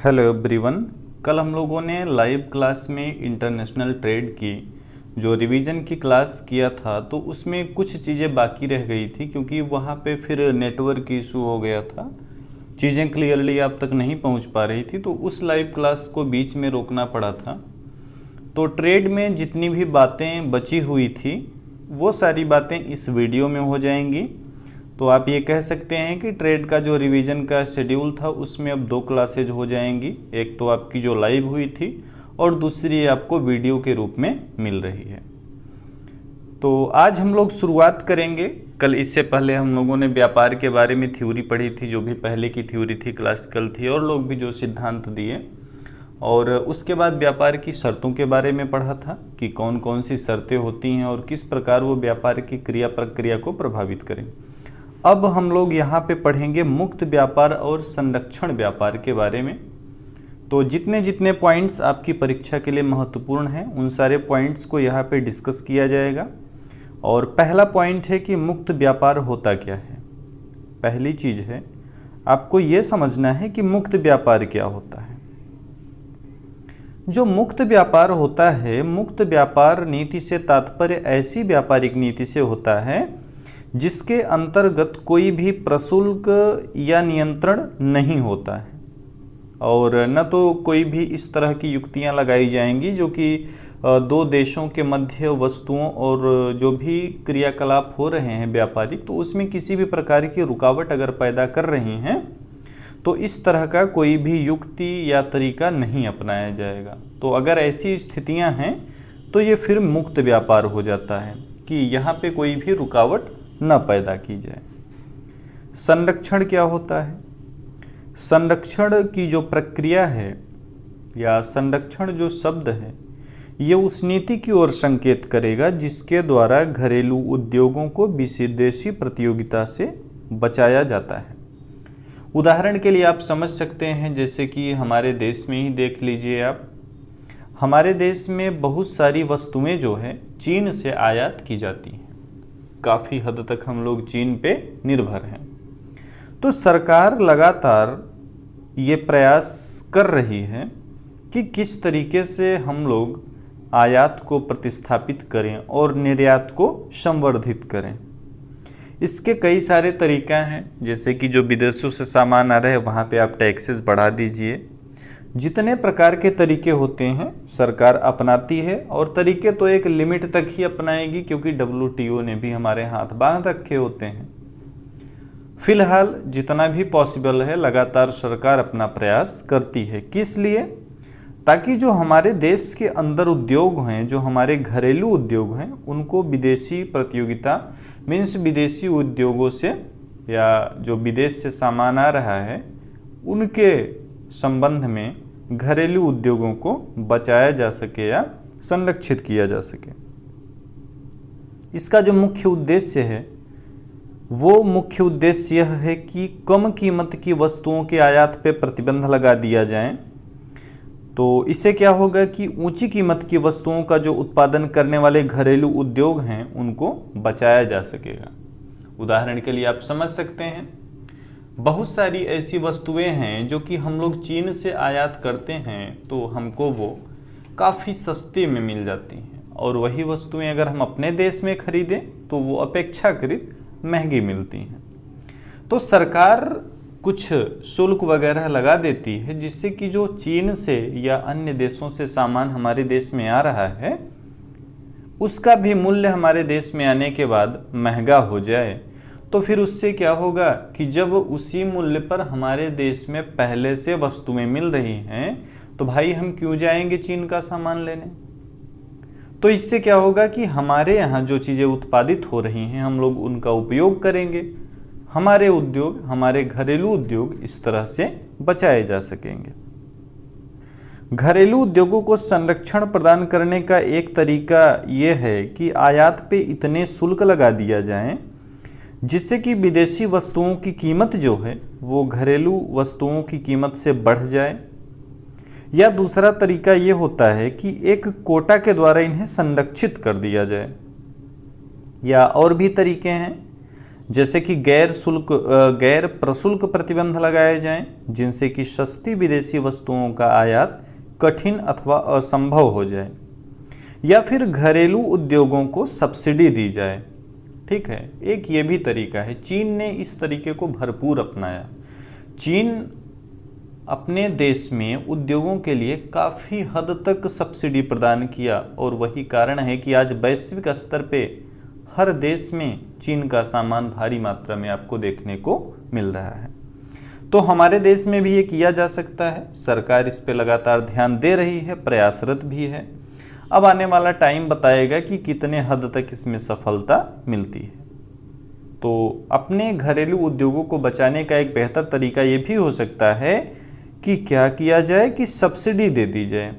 Hello everyone. कल हम लोगों ने लाइव क्लास में इंटरनेशनल ट्रेड की जो रिवीजन की क्लास किया था, तो उसमें कुछ चीज़ें बाकी रह गई थी क्योंकि वहाँ पे फिर नेटवर्क इशू हो गया था, चीज़ें क्लियरली आप तक नहीं पहुँच पा रही थी, तो उस लाइव क्लास को बीच में रोकना पड़ा था। तो ट्रेड में जितनी भी बातें बची हुई थी वो सारी बातें इस वीडियो में हो जाएंगी। तो आप ये कह सकते हैं कि ट्रेड का जो रिवीजन का शेड्यूल था उसमें अब 2 क्लासेज हो जाएंगी, एक तो आपकी जो लाइव हुई थी और दूसरी आपको वीडियो के रूप में मिल रही है। तो आज हम लोग शुरुआत करेंगे। कल इससे पहले हम लोगों ने व्यापार के बारे में थ्योरी पढ़ी थी, जो भी पहले की थ्योरी थी क्लासिकल थी, और लोग भी जो सिद्धांत दिए, और उसके बाद व्यापार की शर्तों के बारे में पढ़ा था कि कौन कौन सी शर्तें होती हैं और किस प्रकार वो व्यापार की क्रिया प्रक्रिया को प्रभावित करें। अब हम लोग यहाँ पे पढ़ेंगे मुक्त व्यापार और संरक्षण व्यापार के बारे में। तो जितने जितने पॉइंट्स आपकी परीक्षा के लिए महत्वपूर्ण हैं उन सारे पॉइंट्स को यहाँ पे डिस्कस किया जाएगा। और पहला पॉइंट है कि मुक्त व्यापार होता क्या है। पहली चीज़ है आपको ये समझना है कि मुक्त व्यापार क्या होता है। जो मुक्त व्यापार होता है, मुक्त व्यापार नीति से तात्पर्य ऐसी व्यापारिक नीति से होता है जिसके अंतर्गत कोई भी प्रशुल्क या नियंत्रण नहीं होता है, और न तो कोई भी इस तरह की युक्तियां लगाई जाएंगी जो कि दो देशों के मध्य वस्तुओं और जो भी क्रियाकलाप हो रहे हैं व्यापारिक, तो उसमें किसी भी प्रकार की रुकावट अगर पैदा कर रही हैं तो इस तरह का कोई भी युक्ति या तरीका नहीं अपनाया जाएगा। तो अगर ऐसी स्थितियां हैं तो ये फिर मुक्त व्यापार हो जाता है कि यहाँ पे कोई भी रुकावट न पैदा की जाए। संरक्षण क्या होता है? संरक्षण की जो प्रक्रिया है या संरक्षण जो शब्द है, ये उस नीति की ओर संकेत करेगा जिसके द्वारा घरेलू उद्योगों को विदेशी प्रतियोगिता से बचाया जाता है। उदाहरण के लिए आप समझ सकते हैं, जैसे कि हमारे देश में ही देख लीजिए आप, हमारे देश में बहुत सारी वस्तुएं जो है चीन से आयात की जाती हैं। काफ़ी हद तक हम लोग चीन पे निर्भर हैं। तो सरकार लगातार ये प्रयास कर रही है कि किस तरीके से हम लोग आयात को प्रतिस्थापित करें और निर्यात को संवर्धित करें। इसके कई सारे तरीका हैं, जैसे कि जो विदेशों से सामान आ रहे हैं वहाँ पे आप टैक्सेस बढ़ा दीजिए। जितने प्रकार के तरीके होते हैं सरकार अपनाती है, और तरीके तो एक लिमिट तक ही अपनाएगी क्योंकि WTO ने भी हमारे हाथ बांध रखे होते हैं। फिलहाल जितना भी पॉसिबल है लगातार सरकार अपना प्रयास करती है। किस लिए? ताकि जो हमारे देश के अंदर उद्योग हैं, जो हमारे घरेलू उद्योग हैं, उनको विदेशी प्रतियोगिता मीन्स विदेशी उद्योगों से या जो विदेश से सामान आ रहा है उनके संबंध में घरेलू उद्योगों को बचाया जा सके या संरक्षित किया जा सके। इसका जो मुख्य उद्देश्य है वो मुख्य उद्देश्य यह है कि कम कीमत की वस्तुओं के आयात पे प्रतिबंध लगा दिया जाए। तो इससे क्या होगा कि ऊंची कीमत की वस्तुओं का जो उत्पादन करने वाले घरेलू उद्योग हैं उनको बचाया जा सकेगा। उदाहरण के लिए आप समझ सकते हैं, बहुत सारी ऐसी वस्तुएं हैं जो कि हम लोग चीन से आयात करते हैं तो हमको वो काफ़ी सस्ते में मिल जाती हैं, और वही वस्तुएं अगर हम अपने देश में खरीदें तो वो अपेक्षाकृत महंगी मिलती हैं। तो सरकार कुछ शुल्क वगैरह लगा देती है जिससे कि जो चीन से या अन्य देशों से सामान हमारे देश में आ रहा है उसका भी मूल्य हमारे देश में आने के बाद महंगा हो जाए। तो फिर उससे क्या होगा कि जब उसी मूल्य पर हमारे देश में पहले से वस्तुएं मिल रही हैं तो भाई हम क्यों जाएंगे चीन का सामान लेने। तो इससे क्या होगा कि हमारे यहाँ जो चीज़ें उत्पादित हो रही हैं हम लोग उनका उपयोग करेंगे, हमारे उद्योग, हमारे घरेलू उद्योग इस तरह से बचाए जा सकेंगे। घरेलू उद्योगों को संरक्षण प्रदान करने का एक तरीका ये है कि आयात पे इतने शुल्क लगा दिया जाए जिससे कि विदेशी वस्तुओं की कीमत जो है वो घरेलू वस्तुओं की कीमत से बढ़ जाए। या दूसरा तरीका ये होता है कि एक कोटा के द्वारा इन्हें संरक्षित कर दिया जाए। या और भी तरीके हैं, जैसे कि गैर प्रशुल्क प्रतिबंध लगाए जाएं, जिनसे कि सस्ती विदेशी वस्तुओं का आयात कठिन अथवा असंभव हो जाए, या फिर घरेलू उद्योगों को सब्सिडी दी जाए। ठीक है, एक ये भी तरीका है। चीन ने इस तरीके को भरपूर अपनाया। चीन अपने देश में उद्योगों के लिए काफ़ी हद तक सब्सिडी प्रदान किया, और वही कारण है कि आज वैश्विक स्तर पे हर देश में चीन का सामान भारी मात्रा में आपको देखने को मिल रहा है। तो हमारे देश में भी ये किया जा सकता है। सरकार इस पे लगातार ध्यान दे रही है, प्रयासरत भी है। अब आने वाला टाइम बताएगा कि कितने हद तक इसमें सफलता मिलती है। तो अपने घरेलू उद्योगों को बचाने का एक बेहतर तरीका ये भी हो सकता है कि क्या किया जाए कि सब्सिडी दे दी जाए।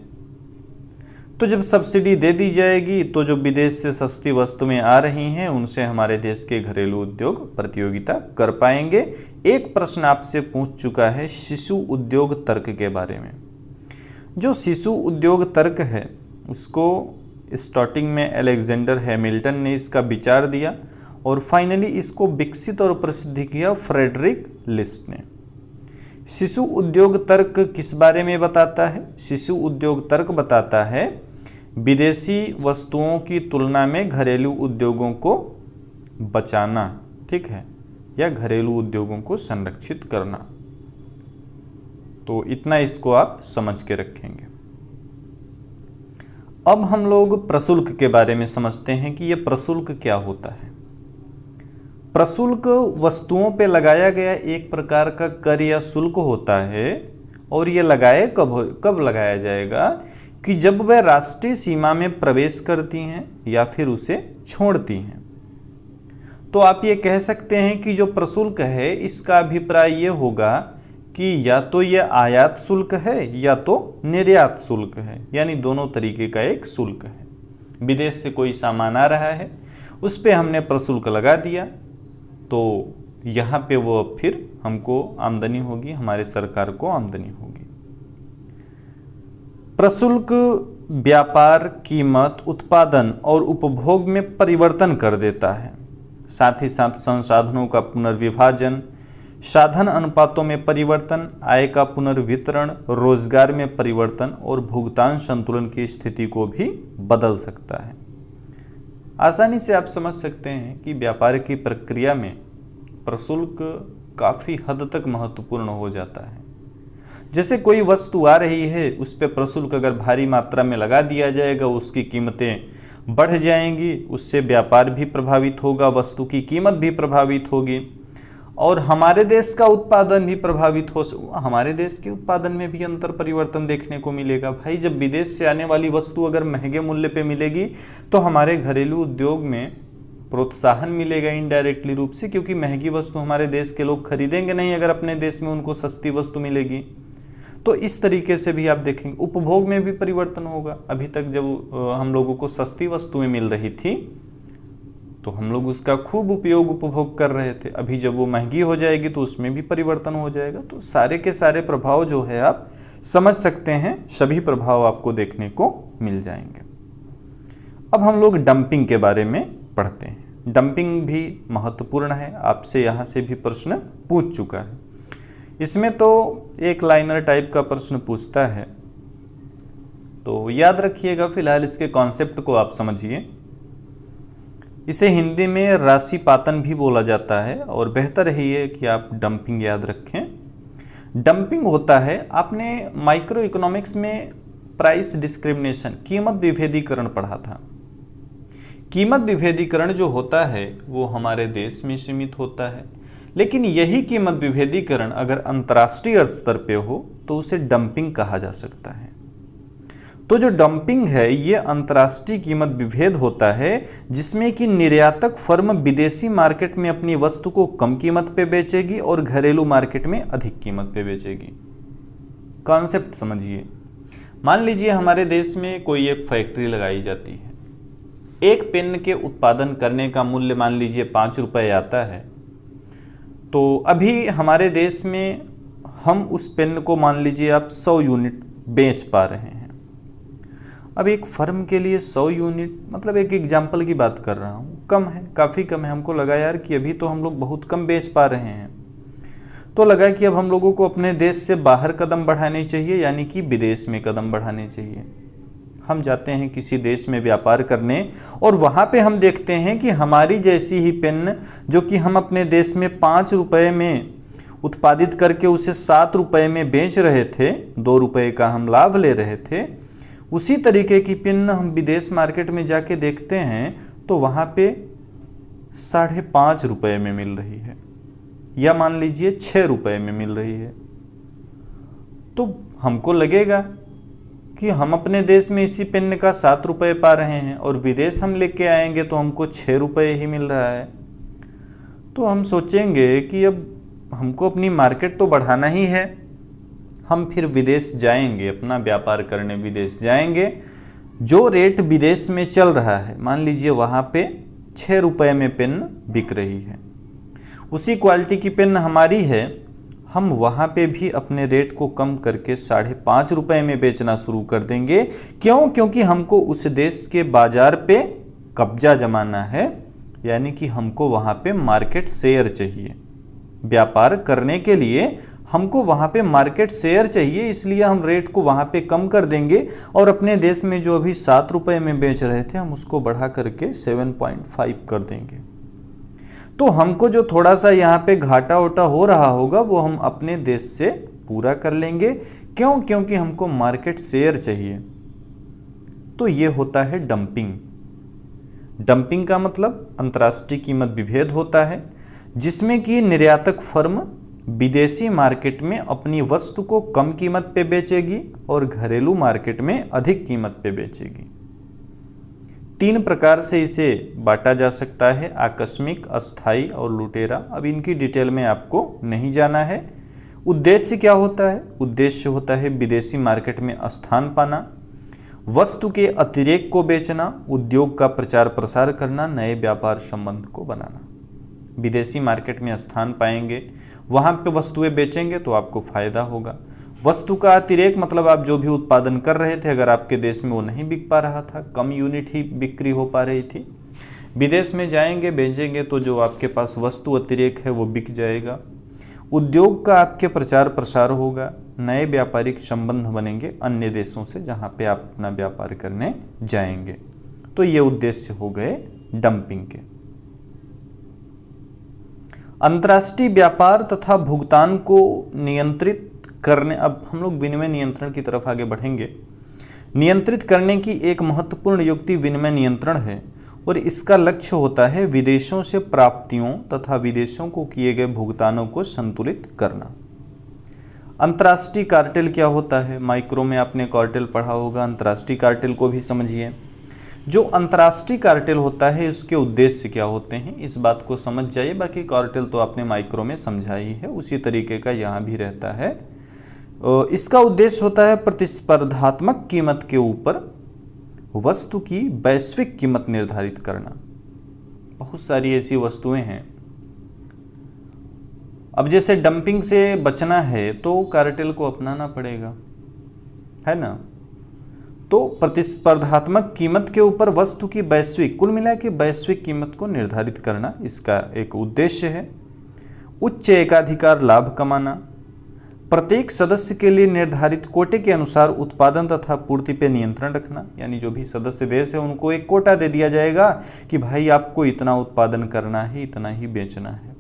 तो जब सब्सिडी दे दी जाएगी तो जो विदेश से सस्ती वस्तुएं आ रही हैं उनसे हमारे देश के घरेलू उद्योग प्रतियोगिता कर पाएंगे। एक प्रश्न आपसे पूछ चुका है शिशु उद्योग तर्क के बारे में। जो शिशु उद्योग तर्क है इसको स्टार्टिंग में अलेक्जेंडर हैमिल्टन ने इसका विचार दिया, और फाइनली इसको विकसित और प्रसिद्ध किया फ्रेडरिक लिस्ट ने। शिशु उद्योग तर्क किस बारे में बताता है? शिशु उद्योग तर्क बताता है विदेशी वस्तुओं की तुलना में घरेलू उद्योगों को बचाना, ठीक है, या घरेलू उद्योगों को संरक्षित करना। तो इतना इसको आप समझ के रखेंगे। अब हम लोग प्रशुल्क के बारे में समझते हैं कि यह प्रशुल्क क्या होता है। प्रशुल्क वस्तुओं पे लगाया गया एक प्रकार का कर या शुल्क होता है, और यह लगाए कब लगाया जाएगा कि जब वह राष्ट्रीय सीमा में प्रवेश करती हैं या फिर उसे छोड़ती हैं। तो आप ये कह सकते हैं कि जो प्रशुल्क है इसका अभिप्राय ये होगा कि या तो यह आयात शुल्क है या तो निर्यात शुल्क है, यानी दोनों तरीके का एक शुल्क है। विदेश से कोई सामान आ रहा है, उस पर हमने प्रशुल्क लगा दिया, तो यहाँ पे वो फिर हमको आमदनी होगी, हमारे सरकार को आमदनी होगी। प्रशुल्क व्यापार, कीमत, उत्पादन और उपभोग में परिवर्तन कर देता है। साथ ही साथ संसाधनों का पुनर्विभाजन, साधन अनुपातों में परिवर्तन, आय का पुनर्वितरण, रोजगार में परिवर्तन और भुगतान संतुलन की स्थिति को भी बदल सकता है। आसानी से आप समझ सकते हैं कि व्यापार की प्रक्रिया में प्रशुल्क काफ़ी हद तक महत्वपूर्ण हो जाता है। जैसे कोई वस्तु आ रही है, उस पर प्रशुल्क अगर भारी मात्रा में लगा दिया जाएगा, उसकी कीमतें बढ़ जाएंगी, उससे व्यापार भी प्रभावित होगा, वस्तु की कीमत भी प्रभावित होगी, और हमारे देश का उत्पादन भी प्रभावित हो। हमारे देश के उत्पादन में भी अंतर परिवर्तन देखने को मिलेगा। भाई, जब विदेश से आने वाली वस्तु अगर महंगे मूल्य पे मिलेगी तो हमारे घरेलू उद्योग में प्रोत्साहन मिलेगा इनडायरेक्टली रूप से, क्योंकि महंगी वस्तु हमारे देश के लोग खरीदेंगे नहीं अगर अपने देश में उनको सस्ती वस्तु मिलेगी। तो इस तरीके से भी आप देखेंगे उपभोग में भी परिवर्तन होगा। अभी तक जब हम लोगों को सस्ती वस्तुएं मिल रही थी तो हम लोग उसका खूब उपभोग कर रहे थे। अभी जब वो महंगी हो जाएगी तो उसमें भी परिवर्तन हो जाएगा। तो सारे के सारे प्रभाव जो है आप समझ सकते हैं, सभी प्रभाव आपको देखने को मिल जाएंगे। अब हम लोग डंपिंग के बारे में पढ़ते हैं। डंपिंग भी महत्वपूर्ण है, आपसे यहाँ से भी प्रश्न पूछ चुका है। इसमें तो एक लाइनर टाइप का प्रश्न पूछता है, तो याद रखिएगा। फिलहाल इसके कॉन्सेप्ट को आप समझिए। इसे हिंदी में राशिपातन भी बोला जाता है, और बेहतर है ये कि आप डंपिंग याद रखें। डंपिंग होता है, आपने माइक्रो इकोनॉमिक्स में प्राइस डिस्क्रिमिनेशन, कीमत विभेदीकरण पढ़ा था। कीमत विभेदीकरण जो होता है वो हमारे देश में सीमित होता है, लेकिन यही कीमत विभेदीकरण अगर अंतर्राष्ट्रीय स्तर पे हो तो उसे डंपिंग कहा जा सकता है। तो जो डंपिंग है ये अंतर्राष्ट्रीय कीमत विभेद होता है, जिसमें कि निर्यातक फर्म विदेशी मार्केट में अपनी वस्तु को कम कीमत पे बेचेगी और घरेलू मार्केट में अधिक कीमत पे बेचेगी। कॉन्सेप्ट समझिए। मान लीजिए हमारे देश में कोई एक फैक्ट्री लगाई जाती है। एक पेन के उत्पादन करने का मूल्य मान लीजिए 5 रुपये आता है, तो अभी हमारे देश में हम उस पेन को मान लीजिए आप 100 यूनिट बेच पा रहे हैं। अब एक फर्म के लिए 100 यूनिट, मतलब एक एग्जाम्पल की बात कर रहा हूँ, कम है, काफ़ी कम है। हमको लगा यार कि अभी तो हम लोग बहुत कम बेच पा रहे हैं, तो लगा कि अब हम लोगों को अपने देश से बाहर कदम बढ़ाने चाहिए, यानी कि विदेश में कदम बढ़ाने चाहिए। हम जाते हैं किसी देश में व्यापार करने और वहाँ पे हम देखते हैं कि हमारी जैसी ही पेन जो कि हम अपने देश में 5 रुपये में उत्पादित करके उसे 7 रुपये में बेच रहे थे, 2 रुपये का हम लाभ ले रहे थे, उसी तरीके की पेन हम विदेश मार्केट में जाके देखते हैं तो वहाँ पे 5.5 रुपये में मिल रही है, या मान लीजिए 6 रुपये में मिल रही है। तो हमको लगेगा कि हम अपने देश में इसी पेन का 7 रुपये पा रहे हैं और विदेश हम लेके आएंगे तो हमको 6 रुपये ही मिल रहा है। तो हम सोचेंगे कि अब हमको अपनी मार्केट तो बढ़ाना ही है, हम फिर विदेश जाएंगे, अपना व्यापार करने विदेश जाएंगे। जो रेट विदेश में चल रहा है, मान लीजिए वहाँ पे 6 रुपये में पेन बिक रही है, उसी क्वालिटी की पेन हमारी है, हम वहाँ पे भी अपने रेट को कम करके 5.5 रुपये में बेचना शुरू कर देंगे। क्यों? क्योंकि हमको उस देश के बाजार पे कब्जा जमाना है, यानी कि हमको वहाँ पे मार्केट शेयर चाहिए। व्यापार करने के लिए हमको वहाँ पे मार्केट शेयर चाहिए, इसलिए हम रेट को वहाँ पे कम कर देंगे और अपने देश में जो अभी 7 रुपये में बेच रहे थे हम उसको बढ़ा करके 7.5 कर देंगे। तो हमको जो थोड़ा सा यहाँ पे घाटा वोटा हो रहा होगा वो हम अपने देश से पूरा कर लेंगे। क्यों? क्योंकि हमको मार्केट शेयर चाहिए। तो ये होता है डंपिंग। डंपिंग का मतलब अंतर्राष्ट्रीय कीमत विभेद होता है, जिसमें कि निर्यातक फर्म विदेशी मार्केट में अपनी वस्तु को कम कीमत पे बेचेगी और घरेलू मार्केट में अधिक कीमत पे बेचेगी। 3 प्रकार से इसे बांटा जा सकता है, आकस्मिक, अस्थायी और लुटेरा। अब इनकी डिटेल में आपको नहीं जाना है। उद्देश्य क्या होता है? उद्देश्य होता है विदेशी मार्केट में स्थान पाना, वस्तु के अतिरेक को बेचना, उद्योग का प्रचार प्रसार करना, नए व्यापार संबंध को बनाना। विदेशी मार्केट में स्थान पाएंगे, वहाँ पे वस्तुएं बेचेंगे तो आपको फायदा होगा। वस्तु का अतिरेक मतलब आप जो भी उत्पादन कर रहे थे, अगर आपके देश में वो नहीं बिक पा रहा था, कम यूनिट ही बिक्री हो पा रही थी, विदेश में जाएंगे बेचेंगे तो जो आपके पास वस्तु अतिरेक है वो बिक जाएगा। उद्योग का आपके प्रचार प्रसार होगा, नए व्यापारिक संबंध बनेंगे अन्य देशों से जहाँ पे आप अपना व्यापार करने जाएंगे। तो ये उद्देश्य हो गए डंपिंग के। अंतर्राष्ट्रीय व्यापार तथा भुगतान को नियंत्रित करने, अब हम लोग विनिमय नियंत्रण की तरफ आगे बढ़ेंगे। नियंत्रित करने की एक महत्वपूर्ण युक्ति विनिमय नियंत्रण है और इसका लक्ष्य होता है विदेशों से प्राप्तियों तथा विदेशों को किए गए भुगतानों को संतुलित करना। अंतर्राष्ट्रीय कार्टेल क्या होता है? माइक्रो में आपने कार्टेल पढ़ा होगा, अंतर्राष्ट्रीय कार्टेल को भी समझिए। जो अंतर्राष्ट्रीय कार्टेल होता है उसके उद्देश्य क्या होते हैं, इस बात को समझ जाइए। बाकी कार्टेल तो आपने माइक्रो में समझा ही है, उसी तरीके का यहाँ भी रहता है। इसका उद्देश्य होता है प्रतिस्पर्धात्मक कीमत के ऊपर वस्तु की वैश्विक कीमत निर्धारित करना। बहुत सारी ऐसी वस्तुएं हैं, अब जैसे डंपिंग से बचना है तो कार्टेल को अपनाना पड़ेगा, है ना। तो प्रतिस्पर्धात्मक कीमत के ऊपर वस्तु की वैश्विक, कुल मिला के वैश्विक कीमत को निर्धारित करना इसका एक उद्देश्य है। उच्च एकाधिकार लाभ कमाना, प्रत्येक सदस्य के लिए निर्धारित कोटे के अनुसार उत्पादन तथा पूर्ति पे नियंत्रण रखना, यानी जो भी सदस्य देश है उनको एक कोटा दे दिया जाएगा कि भाई आपको इतना उत्पादन करना है, इतना ही बेचना है।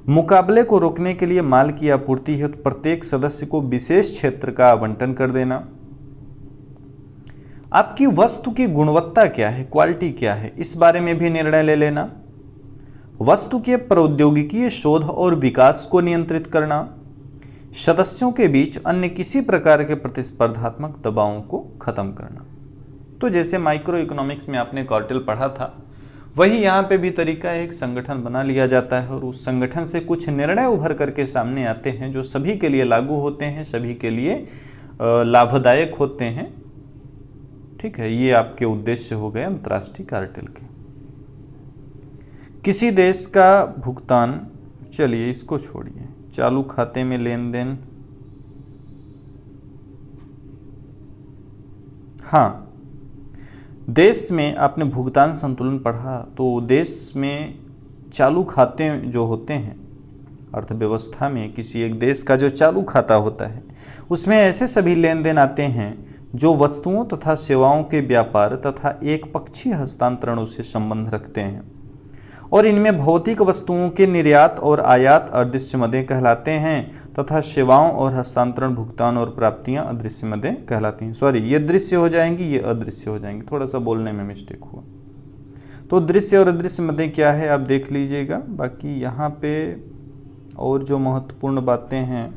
मुकाबले को रोकने के लिए माल की आपूर्ति है तो प्रत्येक सदस्य को विशेष क्षेत्र का आवंटन कर देना। आपकी वस्तु की गुणवत्ता क्या है, क्वालिटी क्या है, इस बारे में भी निर्णय ले लेना। वस्तु के प्रौद्योगिकी शोध और विकास को नियंत्रित करना। सदस्यों के बीच अन्य किसी प्रकार के प्रतिस्पर्धात्मक दबावों को खत्म करना। तो जैसे माइक्रो इकोनॉमिक्स में आपने कार्टेल पढ़ा था, वही यहाँ पे भी तरीका है, एक संगठन बना लिया जाता है और उस संगठन से कुछ निर्णय उभर करके सामने आते हैं जो सभी के लिए लागू होते हैं, सभी के लिए लाभदायक होते हैं। ठीक है, ये आपके उद्देश्य हो गए अंतर्राष्ट्रीय कार्टेल के। किसी देश का भुगतान, चलिए इसको छोड़िए, चालू खाते में लेन देन, हाँ देश में आपने भुगतान संतुलन पढ़ा, तो देश में चालू खाते जो होते हैं अर्थव्यवस्था में, किसी एक देश का जो चालू खाता होता है उसमें ऐसे सभी लेन देन आते हैं जो वस्तुओं तथा सेवाओं के व्यापार तथा एक पक्षीय हस्तांतरणों से संबंध रखते हैं, और इनमें भौतिक वस्तुओं के निर्यात और आयात अदृश्य मदें कहलाते हैं तथा सेवाओं और हस्तांतरण भुगतान और प्राप्तियां अदृश्य मदें कहलाती हैं। सॉरी, ये दृश्य हो जाएंगी, ये अदृश्य हो जाएंगी, थोड़ा सा बोलने में मिस्टेक हुआ। तो दृश्य और अदृश्य मदें क्या है आप देख लीजिएगा। बाकी यहाँ पे और जो महत्वपूर्ण बातें हैं,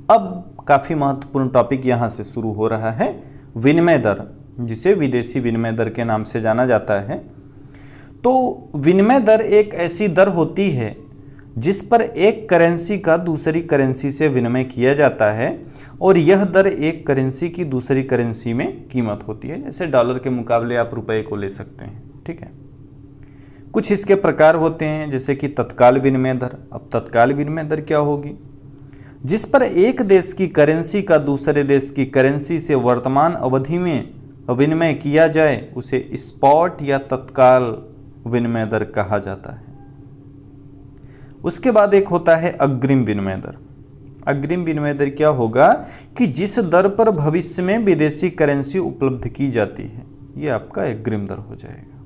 अब काफ़ी महत्वपूर्ण टॉपिक यहाँ से शुरू हो रहा है, विनिमय दर, जिसे विदेशी विनिमय दर के नाम से जाना जाता है। तो विनिमय दर एक ऐसी दर होती है जिस पर एक करेंसी का दूसरी करेंसी से विनिमय किया जाता है, और यह दर एक करेंसी की दूसरी करेंसी में कीमत होती है। जैसे डॉलर के मुकाबले आप रुपए को ले सकते हैं, ठीक है। कुछ इसके प्रकार होते हैं, जैसे कि तत्काल विनिमय दर। अब तत्काल विनिमय दर क्या होगी? जिस पर एक देश की करेंसी का दूसरे देश की करेंसी से वर्तमान अवधि में विनिमय किया जाए, उसे स्पॉट या तत्काल विनिमय दर कहा जाता है। उसके बाद एक होता है अग्रिम विनिमय दर। अग्रिम विनिमय दर क्या होगा कि जिस दर पर भविष्य में विदेशी करेंसी उपलब्ध की जाती है, यह आपका अग्रिम दर हो जाएगा।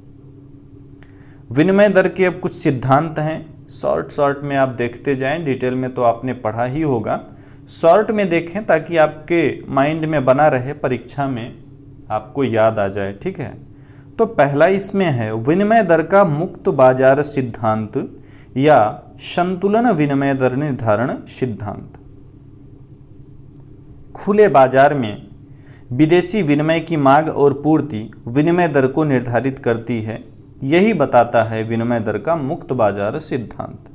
विनिमय दर के अब कुछ सिद्धांत हैं, शॉर्ट में आप देखते जाएं, डिटेल में तो आपने पढ़ा ही होगा, शॉर्ट में देखें ताकि आपके माइंड में बना रहे, परीक्षा में आपको याद आ जाए, ठीक है। तो पहला इसमें है विनिमय दर का मुक्त बाजार सिद्धांत या संतुलन विनिमय दर निर्धारण सिद्धांत। खुले बाजार में विदेशी विनिमय की मांग और पूर्ति विनिमय दर को निर्धारित करती है, यही बताता है विनिमय दर का मुक्त बाजार सिद्धांत।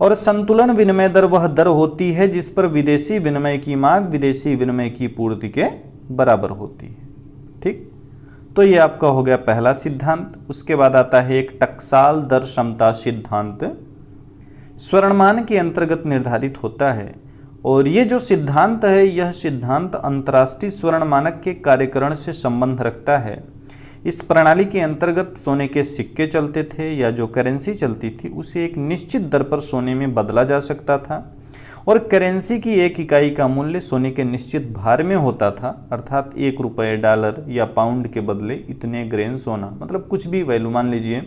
और संतुलन विनिमय दर वह दर होती है जिस पर विदेशी विनिमय की मांग विदेशी विनिमय की पूर्ति के बराबर होती है, ठीक। तो ये आपका हो गया पहला सिद्धांत। उसके बाद आता है एक टकसाल दर समता सिद्धांत, स्वर्णमान के अंतर्गत निर्धारित होता है, और ये जो सिद्धांत है, यह सिद्धांत अंतर्राष्ट्रीय स्वर्ण मानक के कार्यकरण से संबंध रखता है। इस प्रणाली के अंतर्गत सोने के सिक्के चलते थे या जो करेंसी चलती थी उसे एक निश्चित दर पर सोने में बदला जा सकता था, और करेंसी की एक इकाई का मूल्य सोने के निश्चित भार में होता था, अर्थात 1 रुपये डॉलर या पाउंड के बदले इतने ग्रेन सोना, मतलब कुछ भी वैल्यू, मान लीजिए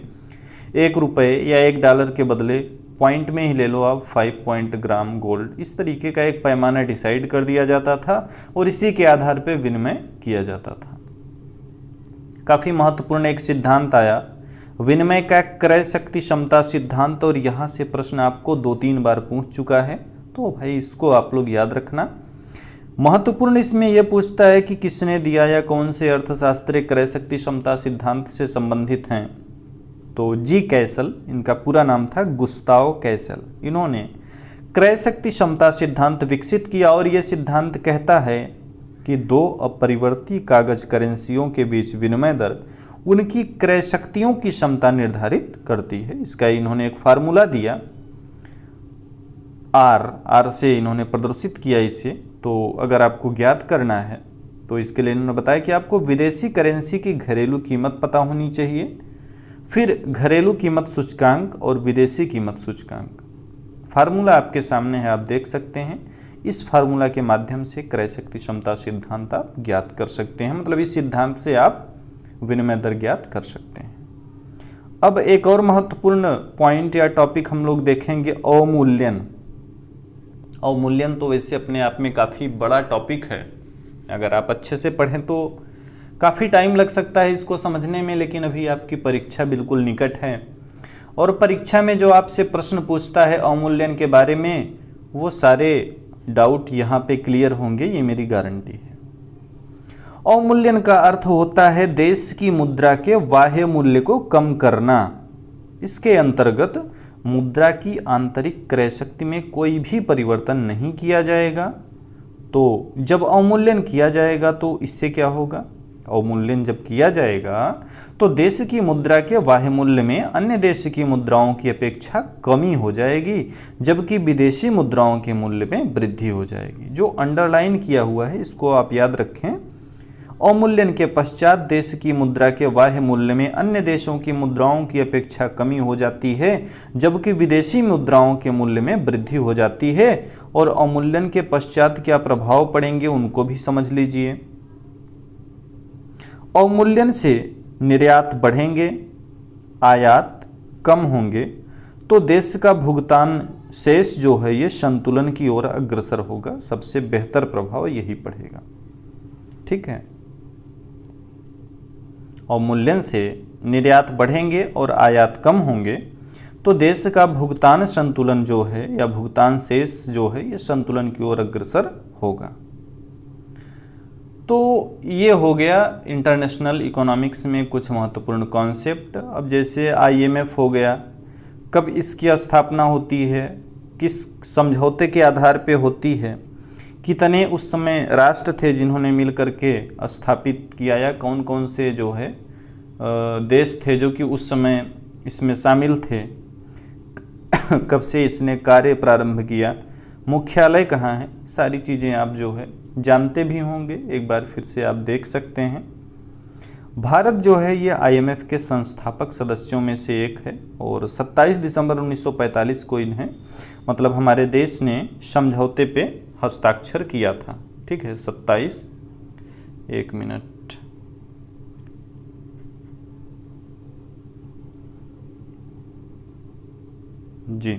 1 रुपये या 1 डॉलर के बदले पॉइंट में ही ले लो आप 5 पॉइंट ग्राम गोल्ड, इस तरीके का एक पैमाना डिसाइड कर दिया जाता था और इसी के आधार पर विनिमय किया जाता था। काफ़ी महत्वपूर्ण एक सिद्धांत आया विनिमय का क्रय शक्ति क्षमता सिद्धांत, और यहाँ से प्रश्न आपको 2-3 बार पूछ चुका है, तो भाई इसको आप लोग याद रखना। महत्वपूर्ण इसमें यह पूछता है कि किसने दिया या कौन से अर्थशास्त्री क्रय शक्ति क्षमता सिद्धांत से संबंधित हैं। तो जी कैसल, इनका पूरा नाम था गुस्ताव कैसल, इन्होंने क्रय शक्ति क्षमता सिद्धांत विकसित किया, और यह सिद्धांत कहता है कि 2 अपरिवर्ती कागज करेंसियों के बीच विनिमय दर उनकी क्रय शक्तियों की क्षमता निर्धारित करती है। इसका इन्होंने एक फार्मूला दिया, आर से इन्होंने प्रदर्शित किया इसे। तो अगर आपको ज्ञात करना है तो इसके लिए इन्होंने बताया कि आपको विदेशी करेंसी की घरेलू कीमत पता होनी चाहिए, फिर घरेलू कीमत सूचकांक और विदेशी कीमत सूचकांक। फार्मूला आपके सामने है, आप देख सकते हैं। इस फार्मूला के माध्यम से क्रय शक्ति क्षमता सिद्धांत आप ज्ञात कर सकते हैं, मतलब इस सिद्धांत से आप विनिमय दर ज्ञात कर सकते हैं। अब एक और महत्वपूर्ण पॉइंट या टॉपिक हम लोग देखेंगे, अवमूल्यन। अवमूल्यन तो वैसे अपने आप में काफ़ी बड़ा टॉपिक है, अगर आप अच्छे से पढ़ें तो काफ़ी टाइम लग सकता है इसको समझने में, लेकिन अभी आपकी परीक्षा बिल्कुल निकट है, और परीक्षा में जो आपसे प्रश्न पूछता है अवमूल्यन के बारे में, वो सारे डाउट यहाँ पे क्लियर होंगे, ये मेरी गारंटी है। अवमूल्यन का अर्थ होता है देश की मुद्रा के बाह्य मूल्य को कम करना। इसके अंतर्गत मुद्रा की आंतरिक क्रय शक्ति में कोई भी परिवर्तन नहीं किया जाएगा। तो जब अवमूल्यन किया जाएगा तो इससे क्या होगा, अवमूल्यन जब किया जाएगा तो देश की मुद्रा के बाह्य मूल्य में अन्य देश की मुद्राओं की अपेक्षा कमी हो जाएगी, जबकि विदेशी मुद्राओं के मूल्य में वृद्धि हो जाएगी। जो अंडरलाइन किया हुआ है इसको आप याद रखें। अवमूल्यन के पश्चात देश की मुद्रा के बाह्य मूल्य में अन्य देशों की मुद्राओं की अपेक्षा कमी हो जाती है, जबकि विदेशी मुद्राओं के मूल्य में वृद्धि हो जाती है। और अवमूल्यन के पश्चात क्या प्रभाव पड़ेंगे उनको भी समझ लीजिए। अवमूल्यन से निर्यात बढ़ेंगे, आयात कम होंगे, तो देश का भुगतान शेष जो है ये संतुलन की ओर अग्रसर होगा। सबसे बेहतर प्रभाव यही पड़ेगा। ठीक है, अवमूल्यन से निर्यात बढ़ेंगे और आयात कम होंगे, तो देश का भुगतान संतुलन जो है या भुगतान शेष जो है ये संतुलन की ओर अग्रसर होगा। तो ये हो गया इंटरनेशनल इकोनॉमिक्स में कुछ महत्वपूर्ण कॉन्सेप्ट। अब जैसे आईएमएफ हो गया, कब इसकी स्थापना होती है, किस समझौते के आधार पे होती है, कितने उस समय राष्ट्र थे जिन्होंने मिल करके स्थापित किया, या कौन कौन से जो है देश थे जो कि उस समय इसमें शामिल थे, कब से इसने कार्य प्रारंभ किया, मुख्यालय कहाँ है, सारी चीज़ें आप जो है जानते भी होंगे। एक बार फिर से आप देख सकते हैं। भारत जो है ये आईएमएफ के संस्थापक सदस्यों में से एक है और 27 दिसंबर 1945 को इन्हें मतलब हमारे देश ने समझौते पे हस्ताक्षर किया था। ठीक है, 27, एक मिनट जी,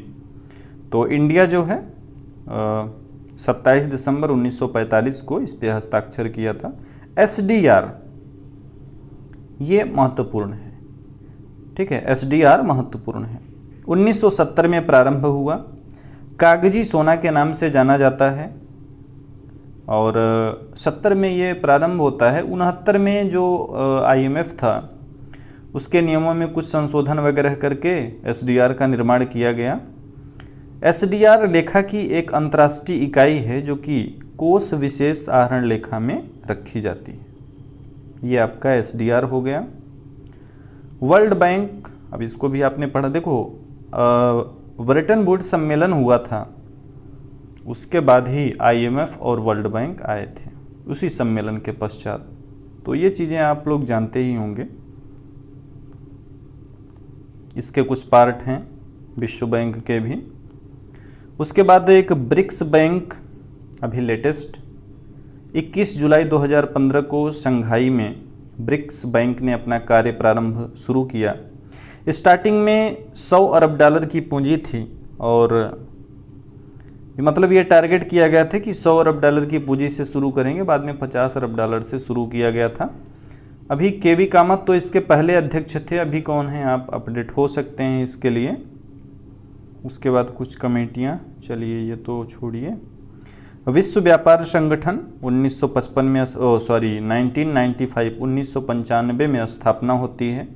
तो इंडिया जो है 27 दिसंबर 1945 को इस पे हस्ताक्षर किया था। एसडीआर ये महत्वपूर्ण है। ठीक है, एसडीआर महत्वपूर्ण है। 1970 में प्रारंभ हुआ, कागजी सोना के नाम से जाना जाता है और 70 में ये प्रारंभ होता है। 69 में जो आईएमएफ था उसके नियमों में कुछ संशोधन वगैरह करके एसडीआर का निर्माण किया गया। एसडीआर लेखा की एक अंतर्राष्ट्रीय इकाई है जो कि कोष विशेष आहरण लेखा में रखी जाती है। ये आपका एसडीआर हो गया। वर्ल्ड बैंक, अब इसको भी आपने पढ़ा। देखो ब्रेटन वुड्स सम्मेलन हुआ था, उसके बाद ही आईएमएफ और वर्ल्ड बैंक आए थे उसी सम्मेलन के पश्चात। तो ये चीज़ें आप लोग जानते ही होंगे। इसके कुछ पार्ट हैं विश्व बैंक के भी। उसके बाद एक ब्रिक्स बैंक अभी लेटेस्ट 21 जुलाई 2015 को शंघाई में ब्रिक्स बैंक ने अपना कार्य प्रारंभ शुरू किया। स्टार्टिंग में 100 अरब डॉलर की पूंजी थी और मतलब ये टारगेट किया गया था कि 100 अरब डॉलर की पूंजी से शुरू करेंगे, बाद में 50 अरब डॉलर से शुरू किया गया था। अभी केवी कामत तो इसके पहले अध्यक्ष थे, अभी कौन हैं आप अपडेट हो सकते हैं इसके लिए। उसके बाद कुछ कमेटियां, चलिए ये तो छोड़िए। विश्व व्यापार संगठन 1955 में 1995 में स्थापना होती है।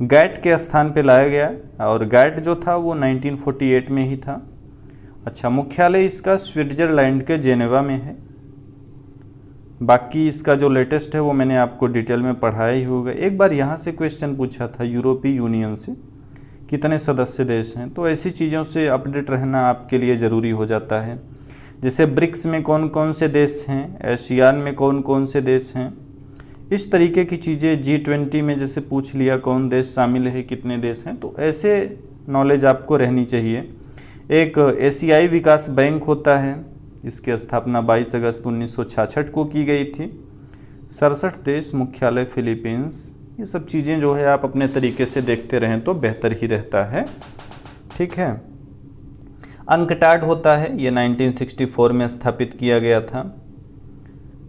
गैट के स्थान पे लाया गया और गैट जो था वो 1948 में ही था। अच्छा, मुख्यालय इसका स्विट्जरलैंड के जेनेवा में है। बाकी इसका जो लेटेस्ट है वो मैंने आपको डिटेल में पढ़ाया ही होगा। एक बार यहाँ से क्वेश्चन पूछा था यूरोपीय यूनियन से कितने सदस्य देश हैं, तो ऐसी चीज़ों से अपडेट रहना आपके लिए ज़रूरी हो जाता है। जैसे ब्रिक्स में कौन कौन से देश हैं, एशियान में कौन कौन से देश हैं, इस तरीके की चीज़ें। G20 में जैसे पूछ लिया कौन देश शामिल है, कितने देश हैं, तो ऐसे नॉलेज आपको रहनी चाहिए। एक एशियाई विकास बैंक होता है, इसकी स्थापना 22 अगस्त 1966 को की गई थी। 67 देश, मुख्यालय फिलीपींस। ये सब चीज़ें जो है आप अपने तरीके से देखते रहें तो बेहतर ही रहता है। ठीक है, अंकटाड होता है, ये 1964 में स्थापित किया गया था।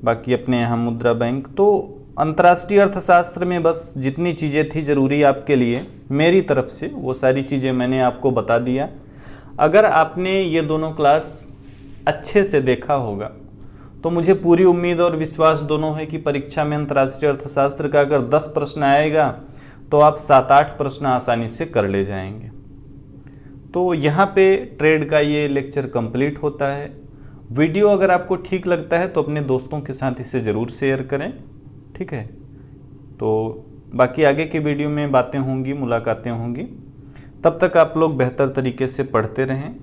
बाकी अपने यहाँ मुद्रा बैंक। तो अंतर्राष्ट्रीय अर्थशास्त्र में बस जितनी चीज़ें थी ज़रूरी आपके लिए मेरी तरफ से, वो सारी चीज़ें मैंने आपको बता दिया। अगर आपने ये दोनों क्लास अच्छे से देखा होगा तो मुझे पूरी उम्मीद और विश्वास दोनों है कि परीक्षा में अंतर्राष्ट्रीय अर्थशास्त्र का अगर 10 प्रश्न आएगा तो आप 7-8 प्रश्न आसानी से कर ले जाएंगे। तो यहाँ पे ट्रेड का ये लेक्चर कंप्लीट होता है। वीडियो अगर आपको ठीक लगता है तो अपने दोस्तों के साथ इसे ज़रूर शेयर करें। ठीक है, तो बाकी आगे के वीडियो में बातें होंगी, मुलाकातें होंगी। तब तक आप लोग बेहतर तरीके से पढ़ते रहें।